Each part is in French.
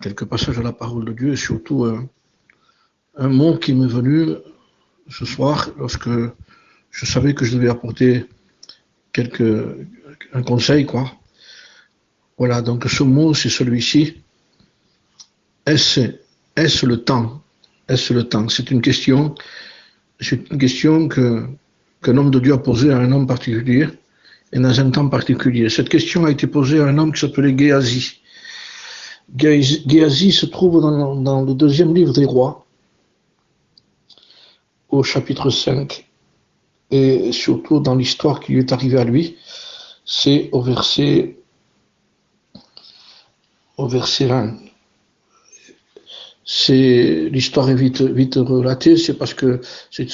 quelques passages de la parole de Dieu, et surtout un mot qui m'est venu ce soir lorsque je savais que je devais apporter un conseil, quoi. Voilà, donc ce mot, c'est celui-ci. Est-ce le temps? Est-ce le temps? C'est une question qu'un homme de Dieu a posée à un homme particulier et dans un temps particulier. Cette question a été posée à un homme qui s'appelait Géasi. Géasi se trouve dans le deuxième livre des rois, au chapitre 5, et surtout dans l'histoire qui lui est arrivée à lui, c'est au verset 1. L'histoire est vite relatée, c'est parce que c'est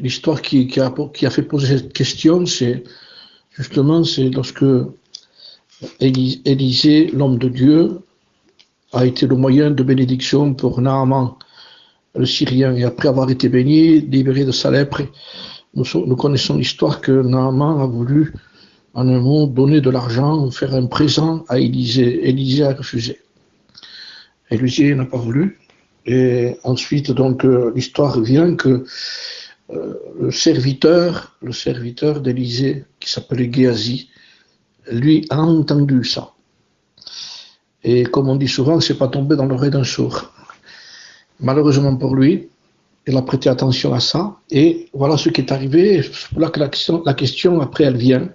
l'histoire qui a fait poser cette question, c'est lorsque Élisée, l'homme de Dieu, a été le moyen de bénédiction pour Naaman, le Syrien, et après avoir été béni, libéré de sa lèpre, nous connaissons l'histoire que Naaman a voulu, en un mot, donner de l'argent, faire un présent à Élisée. Élisée a refusé. Élisée n'a pas voulu. Et ensuite, donc, l'histoire vient que le serviteur d'Élisée, qui s'appelait Géasi, lui a entendu ça. Et comme on dit souvent, c'est pas tombé dans l'oreille d'un sourd. Malheureusement pour lui, il a prêté attention à ça, et voilà ce qui est arrivé. C'est pour là que la question après elle vient.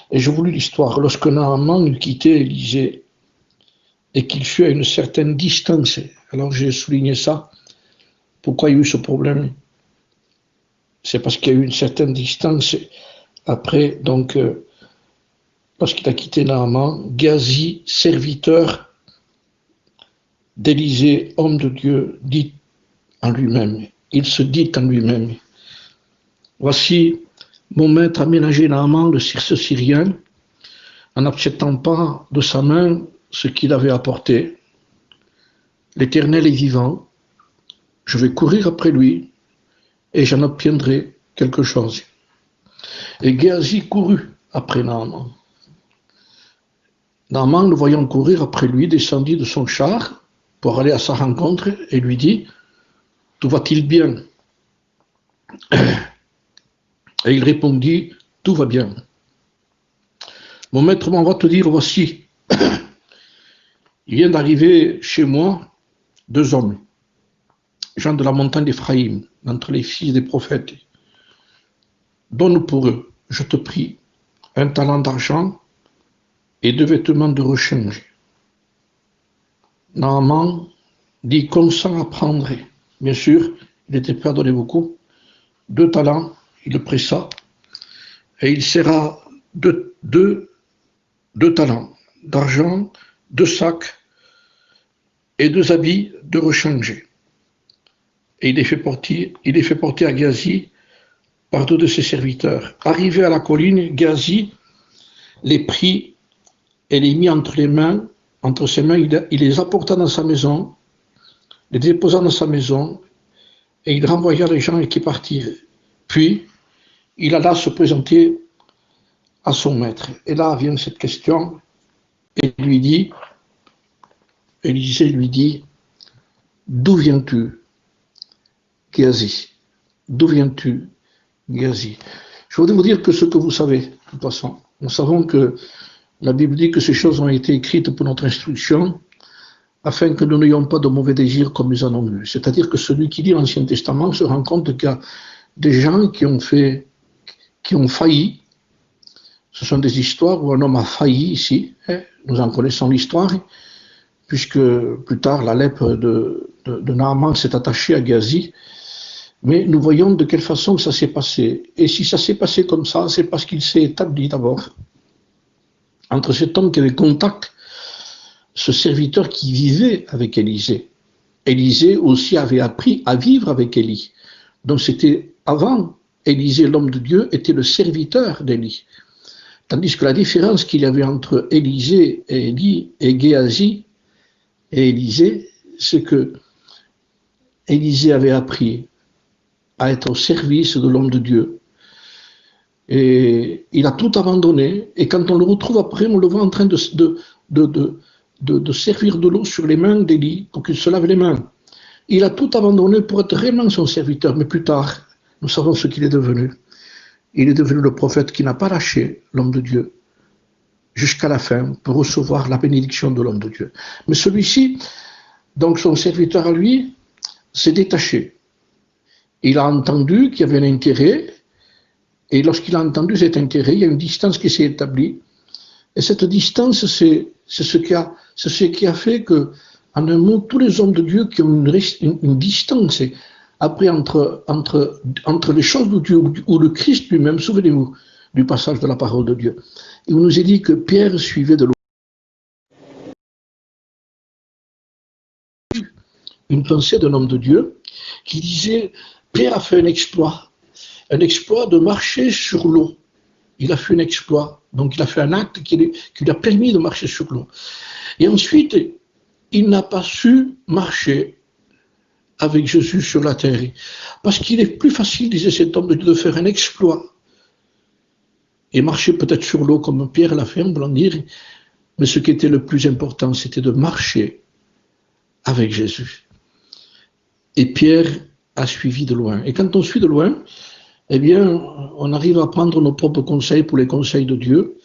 Et je vous lis l'histoire. Lorsque Naaman quittait Élisée et qu'il fut à une certaine distance, alors j'ai souligné ça. Pourquoi il y a eu ce problème? C'est parce qu'il y a eu une certaine distance. Après, donc, lorsqu'il a quitté Naaman, Géasi, serviteur d'Élisée, homme de Dieu, dit en lui-même, il se dit en lui-même, voici, mon maître a ménagé Naaman, ce Syrien, en n'acceptant pas de sa main ce qu'il avait apporté. L'Éternel est vivant, je vais courir après lui et j'en obtiendrai quelque chose. Et Géasi courut après Naaman. Naaman, le voyant courir après lui, descendit de son char pour aller à sa rencontre et lui dit, tout va-t-il bien? Et il répondit, tout va bien. Mon maître m'en va te dire, voici, il vient d'arriver chez moi 2 hommes, gens de la montagne d'Éphraïm, d'entre les fils des prophètes. Donne pour eux, je te prie, 1 talent d'argent et 2 vêtements de rechange. Naaman dit, consent à prendre. Bien sûr, il était prêt à donner beaucoup. 2 talents, il le pressa, et il serra 2 talents d'argent, 2 sacs et 2 habits de rechange. Et il les fait porter à Géasi par 2 de ses serviteurs. Arrivé à la colline, Géasi les prit et les mit entre ses mains, il les apporta dans sa maison, les déposa dans sa maison, et il renvoya les gens qui partirent. Puis, il alla se présenter à son maître. Et là vient cette question, et Élisée lui dit, d'où viens-tu, Géasi? D'où viens-tu, Géasi? Je voudrais vous dire que ce que vous savez, de toute façon, nous savons que la Bible dit que ces choses ont été écrites pour notre instruction, afin que nous n'ayons pas de mauvais désirs comme nous en avons eu. C'est-à-dire que celui qui lit l'Ancien Testament se rend compte qu'il y a des gens qui ont failli. Ce sont des histoires où un homme a failli ici. Nous en connaissons l'histoire, puisque plus tard la lèpre de Naaman s'est attachée à Géasi. Mais nous voyons de quelle façon ça s'est passé. Et si ça s'est passé comme ça, c'est parce qu'il s'est établi d'abord entre cet homme qui avait contact, ce serviteur qui vivait avec Élisée. Élisée aussi avait appris à vivre avec Élie. Donc c'était avant, Élisée, l'homme de Dieu, était le serviteur d'Élie. Tandis que la différence qu'il y avait entre Élisée et Élie, et Géasi et Élisée, c'est que Élisée avait appris à être au service de l'homme de Dieu. Et il a tout abandonné, et quand on le retrouve après, on le voit en train de de servir de l'eau sur les mains d'Élie pour qu'il se lave les mains. Il a tout abandonné pour être réellement son serviteur, mais plus tard, nous savons ce qu'il est devenu. Il est devenu le prophète qui n'a pas lâché l'homme de Dieu jusqu'à la fin pour recevoir la bénédiction de l'homme de Dieu. Mais celui-ci, donc son serviteur à lui, s'est détaché. Il a entendu qu'il y avait un intérêt, et lorsqu'il a entendu cet intérêt, il y a une distance qui s'est établie. Et cette distance, c'est ce qui a fait que, en un mot, tous les hommes de Dieu qui ont une distance après entre les choses de Dieu ou le Christ lui-même, souvenez-vous du passage de la parole de Dieu. Il nous est dit que Pierre suivait de loin une pensée d'un homme de Dieu qui disait, Pierre a fait un exploit de marcher sur l'eau. Il a fait un exploit, donc il a fait un acte qui lui a permis de marcher sur l'eau. Et ensuite, il n'a pas su marcher avec Jésus sur la terre. Parce qu'il est plus facile, disait cet homme, de faire un exploit et marcher peut-être sur l'eau comme Pierre l'a fait, on peut en dire. Mais ce qui était le plus important, c'était de marcher avec Jésus. Et Pierre a suivi de loin. Et quand on suit de loin, eh bien, on arrive à prendre nos propres conseils pour les conseils de Dieu.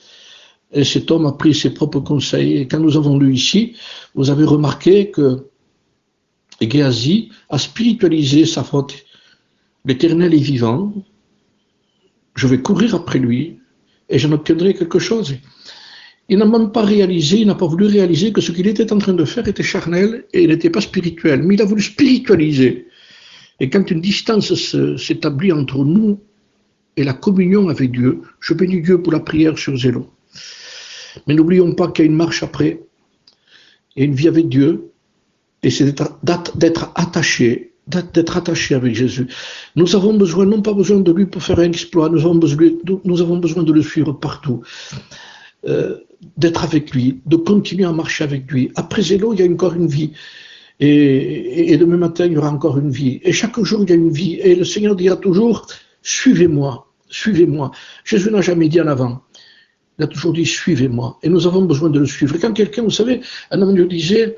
Et cet homme a pris ses propres conseils. Et quand nous avons lu ici, vous avez remarqué que Géasi a spiritualisé sa faute. L'Éternel est vivant, je vais courir après lui et j'en obtiendrai quelque chose. Il n'a même pas réalisé, il n'a pas voulu réaliser que ce qu'il était en train de faire était charnel et il n'était pas spirituel. Mais il a voulu spiritualiser. Et quand une distance s'établit entre nous et la communion avec Dieu, je bénis Dieu pour la prière sur Zélo. Mais n'oublions pas qu'il y a une marche après, il y a une vie avec Dieu, et c'est d'être attaché avec Jésus. Nous avons besoin, non pas besoin de lui pour faire un exploit, nous avons besoin de le suivre partout, d'être avec lui, de continuer à marcher avec lui. Après Zélo, il y a encore une vie. Et demain matin, il y aura encore une vie. Et chaque jour, il y a une vie. Et le Seigneur dira toujours, suivez-moi, suivez-moi. Jésus n'a jamais dit en avant. Il a toujours dit, suivez-moi. Et nous avons besoin de le suivre. Et quand quelqu'un, vous savez, un homme Dieu disait,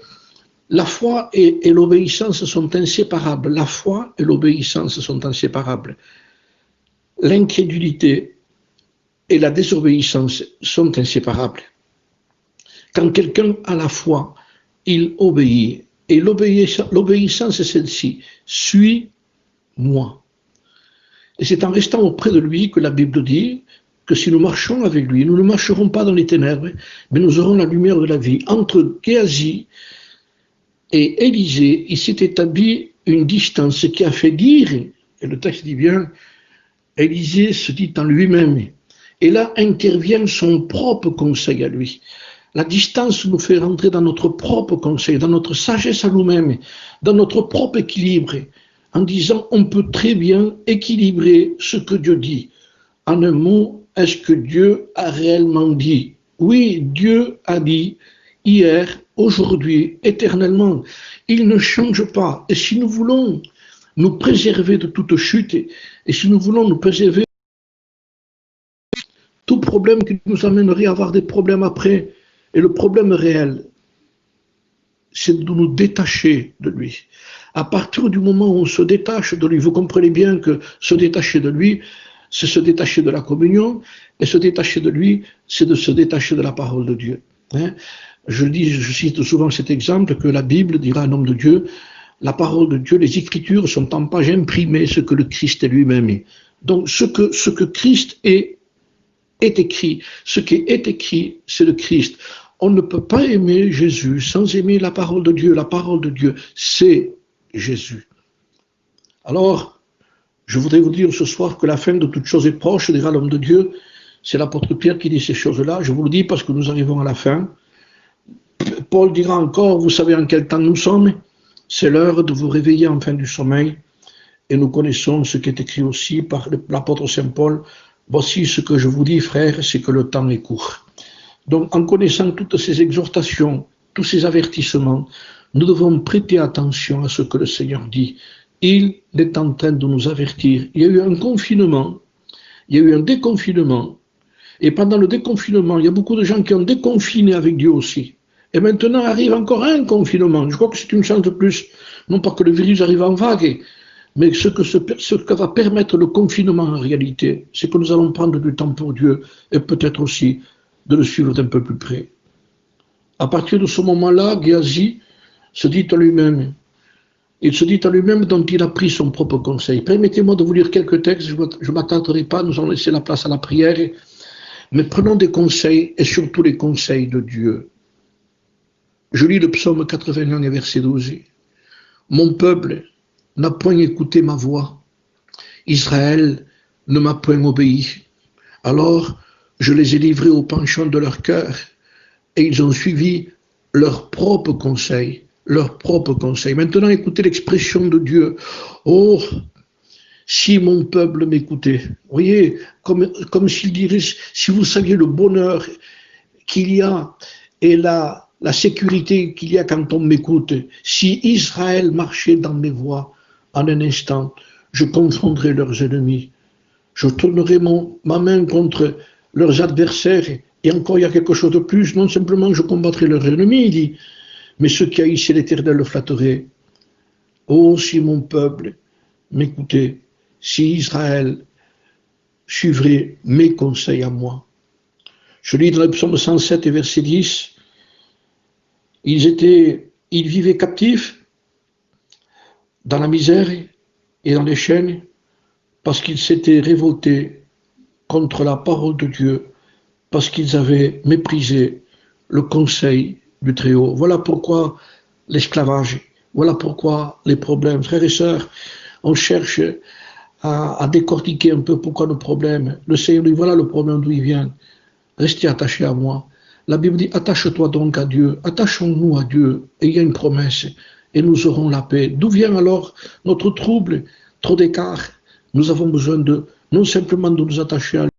la foi et l'obéissance sont inséparables. La foi et l'obéissance sont inséparables. L'incrédulité et la désobéissance sont inséparables. Quand quelqu'un a la foi, il obéit. Et l'obéissance est celle-ci. Suis-moi. Et c'est en restant auprès de lui que la Bible dit que si nous marchons avec lui, nous ne marcherons pas dans les ténèbres, mais nous aurons la lumière de la vie. Entre Géasi et Élisée, il s'est établi une distance qui a fait dire, et le texte dit bien, Élisée se dit en lui-même, et là intervient son propre conseil à lui. La distance nous fait rentrer dans notre propre conseil, dans notre sagesse à nous-mêmes, dans notre propre équilibre, en disant on peut très bien équilibrer ce que Dieu dit. En un mot, est-ce que Dieu a réellement dit? Oui, Dieu a dit hier, aujourd'hui, éternellement. Il ne change pas. Et si nous voulons nous préserver de toute chute, et si nous voulons nous préserver de tout problème qui nous amènerait à avoir des problèmes après, et le problème réel, c'est de nous détacher de lui. À partir du moment où on se détache de lui, vous comprenez bien que se détacher de lui, c'est se détacher de la communion, et se détacher de lui, c'est de se détacher de la parole de Dieu. Je cite souvent cet exemple que la Bible dira à un homme de Dieu, la parole de Dieu, les Écritures sont en page imprimée, ce que le Christ est lui-même est. Donc ce que Christ est écrit. Ce qui est écrit, c'est le Christ. On ne peut pas aimer Jésus sans aimer la parole de Dieu. La parole de Dieu, c'est Jésus. Alors, je voudrais vous dire ce soir que la fin de toute chose est proche, dira l'homme de Dieu. C'est l'apôtre Pierre qui dit ces choses-là. Je vous le dis parce que nous arrivons à la fin. Paul dira encore, vous savez en quel temps nous sommes. C'est l'heure de vous réveiller en fin du sommeil. Et nous connaissons ce qui est écrit aussi par l'apôtre Saint Paul. Voici ce que je vous dis, frères, c'est que le temps est court. Donc, en connaissant toutes ces exhortations, tous ces avertissements, nous devons prêter attention à ce que le Seigneur dit. Il est en train de nous avertir. Il y a eu un confinement, il y a eu un déconfinement, et pendant le déconfinement, il y a beaucoup de gens qui ont déconfiné avec Dieu aussi. Et maintenant arrive encore un confinement. Je crois que c'est une chance de plus. Non pas que le virus arrive en vague, mais ce que va permettre le confinement en réalité, c'est que nous allons prendre du temps pour Dieu et peut-être aussi de le suivre d'un peu plus près. À partir de ce moment-là, Géasi se dit à lui-même, il se dit à lui-même dont il a pris son propre conseil. Permettez-moi de vous lire quelques textes, je ne m'attarderai pas, nous allons laisser la place à la prière, mais prenons des conseils et surtout les conseils de Dieu. Je lis le psaume 81 verset 12. Mon peuple n'a point écouté ma voix, Israël ne m'a point obéi. Alors je les ai livrés au penchant de leur cœur et ils ont suivi leurs propres conseils. Maintenant, écoutez l'expression de Dieu. Oh, si mon peuple m'écoutait. Vous voyez, comme s'il dirait, si vous saviez le bonheur qu'il y a et la sécurité qu'il y a quand on m'écoute. Si Israël marchait dans mes voies, en un instant, je confondrais leurs ennemis. Je tournerai ma main contre leurs adversaires. Et encore, il y a quelque chose de plus. Non simplement je combattrai leurs ennemis, il dit, mais ceux qui haïssaient l'Éternel le flatteraient. Oh, si mon peuple m'écoutait, si Israël suivrait mes conseils à moi. Je lis dans le psaume 107 et verset 10, ils vivaient captifs dans la misère et dans les chaînes parce qu'ils s'étaient révoltés contre la parole de Dieu, parce qu'ils avaient méprisé le conseil du Très-Haut. Voilà pourquoi l'esclavage, voilà pourquoi les problèmes. Frères et sœurs, on cherche à décortiquer un peu pourquoi nos problèmes. Le Seigneur dit, voilà le problème d'où il vient. Restez attachés à moi. La Bible dit, attache-toi donc à Dieu, attachons-nous à Dieu, et il y a une promesse, et nous aurons la paix. D'où vient alors notre trouble, trop d'écart? Nous avons besoin non simplement de nous attacher à lui,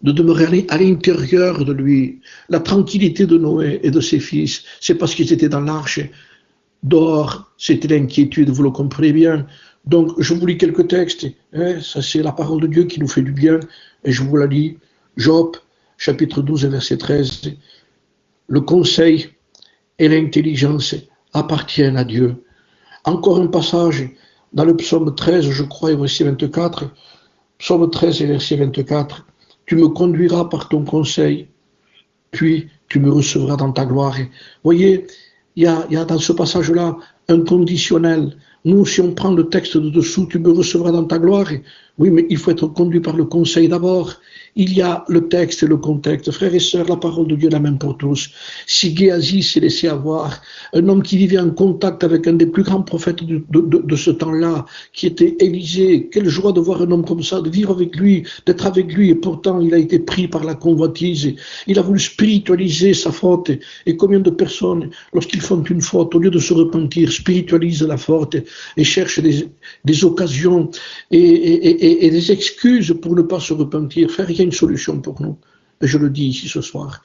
de demeurer à l'intérieur de lui. La tranquillité de Noé et de ses fils, c'est parce qu'ils étaient dans l'arche. Dehors, c'était l'inquiétude, vous le comprenez bien. Donc, je vous lis quelques textes. Ça, c'est la parole de Dieu qui nous fait du bien. Et je vous la lis. Job, chapitre 12, verset 13. Le conseil et l'intelligence appartiennent à Dieu. Encore un passage dans le psaume 13, je crois, verset 24. Psaume 13 et verset 24. Tu me conduiras par ton conseil, puis tu me recevras dans ta gloire. Voyez, il y a dans ce passage-là un conditionnel. Nous, si on prend le texte de dessous, tu me recevras dans ta gloire. Oui, mais il faut être conduit par le conseil d'abord. Il y a le texte et le contexte. Frères et sœurs, la parole de Dieu est la même pour tous. Si Géasi s'est laissé avoir, un homme qui vivait en contact avec un des plus grands prophètes de ce temps-là, qui était Élisée, quelle joie de voir un homme comme ça, de vivre avec lui, d'être avec lui, et pourtant il a été pris par la convoitise. Il a voulu spiritualiser sa faute. Et combien de personnes, lorsqu'ils font une faute, au lieu de se repentir, spiritualisent la faute et cherchent des occasions et des excuses pour ne pas se repentir. Frère, il y a une solution pour nous. Et je le dis ici ce soir.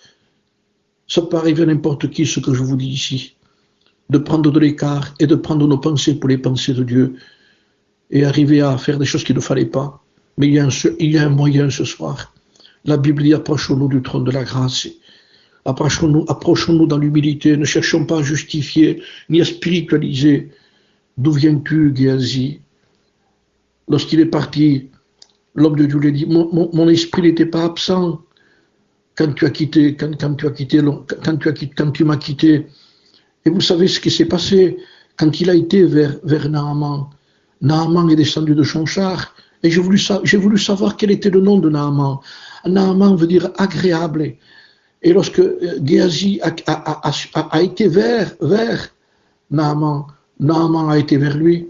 Ça peut arriver à n'importe qui ce que je vous dis ici. De prendre de l'écart et de prendre nos pensées pour les pensées de Dieu. Et arriver à faire des choses qu'il ne fallait pas. Mais il y a un moyen ce soir. La Bible dit, approchons-nous du trône de la grâce. Approchons-nous dans l'humilité. Ne cherchons pas à justifier ni à spiritualiser. D'où viens-tu, Géasi? Lorsqu'il est parti, l'homme de Dieu lui a dit, mon esprit n'était pas absent quand tu m'as quitté. Et vous savez ce qui s'est passé quand il a été vers Naaman. Naaman est descendu de son char et j'ai voulu savoir quel était le nom de Naaman. Naaman veut dire agréable. Et lorsque Géasi a été vers Naaman, Naaman a été vers lui.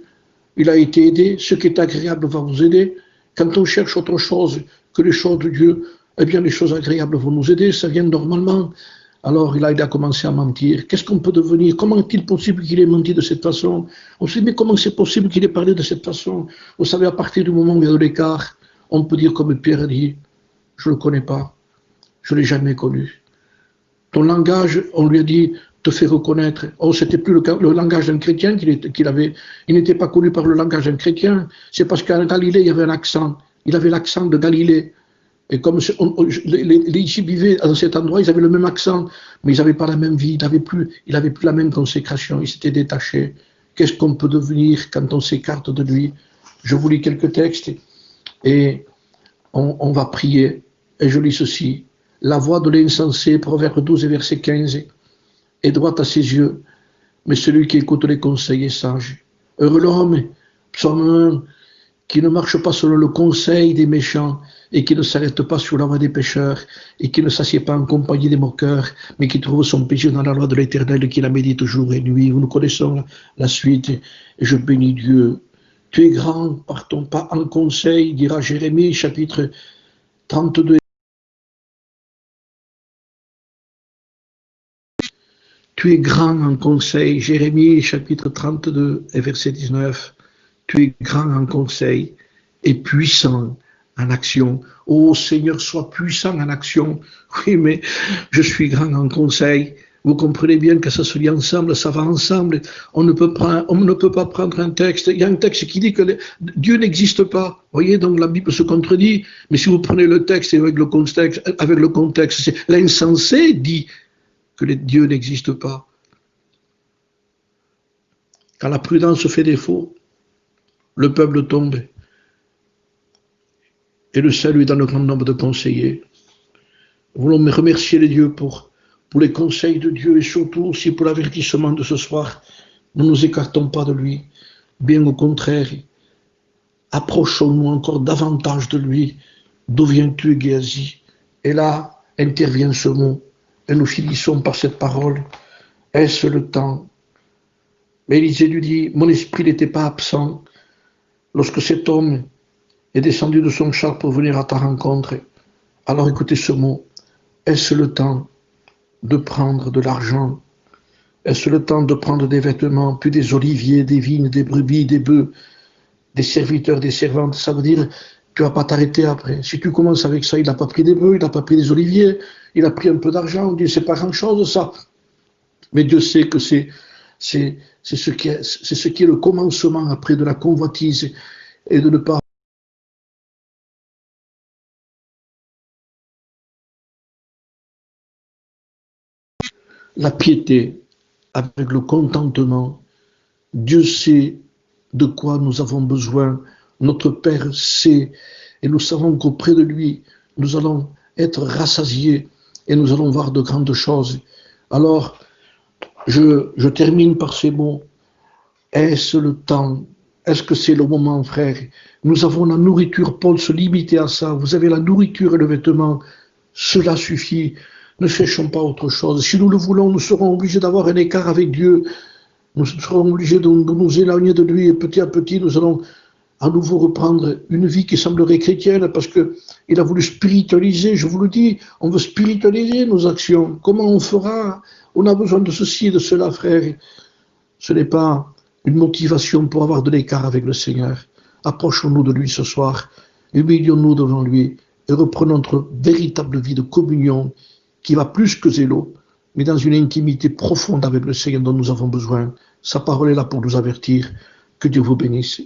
Il a été aidé. Ce qui est agréable va vous aider. Quand on cherche autre chose que les choses de Dieu, eh bien les choses agréables vont nous aider. Ça vient normalement. Alors il a commencé à mentir. Qu'est-ce qu'on peut devenir? Comment est-il possible qu'il ait menti de cette façon? On se dit, mais comment c'est possible qu'il ait parlé de cette façon? Vous savez, à partir du moment où il y a de l'écart, on peut dire comme Pierre dit, je ne le connais pas. Je ne l'ai jamais connu. Ton langage, on lui a dit, te fait reconnaître. Oh, c'était plus le langage d'un chrétien qu'il avait. Il n'était pas connu par le langage d'un chrétien. C'est parce qu'en Galilée, il y avait un accent. Il avait l'accent de Galilée. Et comme les Égyptiens vivaient dans cet endroit, ils avaient le même accent, mais ils n'avaient pas la même vie, ils n'avaient plus la même consécration, ils s'étaient détachés. Qu'est-ce qu'on peut devenir quand on s'écarte de lui? Je vous lis quelques textes et on va prier. Et je lis ceci. La voix de l'insensé, Proverbe 12 et verset 15, est droite à ses yeux, mais celui qui écoute les conseils est sage. Heureux l'homme, psaume 1, qui ne marche pas selon le conseil des méchants, et qui ne s'arrête pas sur la voie des pécheurs, et qui ne s'assied pas en compagnie des moqueurs, mais qui trouve son plaisir dans la loi de l'Éternel, qui la médite jour et nuit. Nous connaissons la suite, et je bénis Dieu. Tu es grand, partons pas en conseil, dira Jérémie, chapitre 32. Tu es grand en conseil, Jérémie, chapitre 32, et verset 19. Tu es grand en conseil et puissant en action. Ô Seigneur, sois puissant en action. Oui, mais je suis grand en conseil. Vous comprenez bien que ça se lie ensemble, ça va ensemble. On ne peut pas prendre un texte. Il y a un texte qui dit que Dieu n'existe pas. Vous voyez, donc la Bible se contredit. Mais si vous prenez le texte avec le contexte, c'est l'insensé dit que Dieu n'existe pas. Quand la prudence fait défaut, le peuple tombe. Et le salut est dans le grand nombre de conseillers. Nous voulons remercier les dieux pour les conseils de Dieu et surtout aussi pour l'avertissement de ce soir. Ne nous écartons pas de lui. Bien au contraire, approchons-nous encore davantage de lui. D'où viens-tu, Géasi? Et là, intervient ce mot. Et nous finissons par cette parole. Est-ce le temps? Mais Élisée lui dit, mon esprit n'était pas absent lorsque cet homme est descendu de son char pour venir à ta rencontre. Alors écoutez ce mot. Est-ce le temps de prendre de l'argent? Est-ce le temps de prendre des vêtements, puis des oliviers, des vignes, des brebis, des bœufs, des serviteurs, des servantes? Ça veut dire, tu vas pas t'arrêter après. Si tu commences avec ça, il n'a pas pris des bœufs, il n'a pas pris des oliviers, il a pris un peu d'argent, on dit, c'est pas grand-chose ça. Mais Dieu sait que c'est ce qui est le commencement après de la convoitise et de ne pas la piété avec le contentement. Dieu sait de quoi nous avons besoin. Notre Père sait et nous savons qu'auprès de lui, nous allons être rassasiés et nous allons voir de grandes choses. Alors, je termine par ces mots. Est-ce le temps? Est-ce que c'est le moment, frère? Nous avons la nourriture, Paul se limitait à ça. Vous avez la nourriture et le vêtement. Cela suffit. Ne cherchons pas autre chose. Si nous le voulons, nous serons obligés d'avoir un écart avec Dieu. Nous serons obligés de nous éloigner de lui et petit à petit, nous allons à nouveau reprendre une vie qui semblerait chrétienne parce qu'il a voulu spiritualiser. Je vous le dis, on veut spiritualiser nos actions. Comment on fera? On a besoin de ceci et de cela, frère. Ce n'est pas une motivation pour avoir de l'écart avec le Seigneur. Approchons-nous de lui ce soir, humilions-nous devant lui et reprenons notre véritable vie de communion qui va plus que zélo, mais dans une intimité profonde avec le Seigneur dont nous avons besoin. Sa parole est là pour nous avertir. Que Dieu vous bénisse.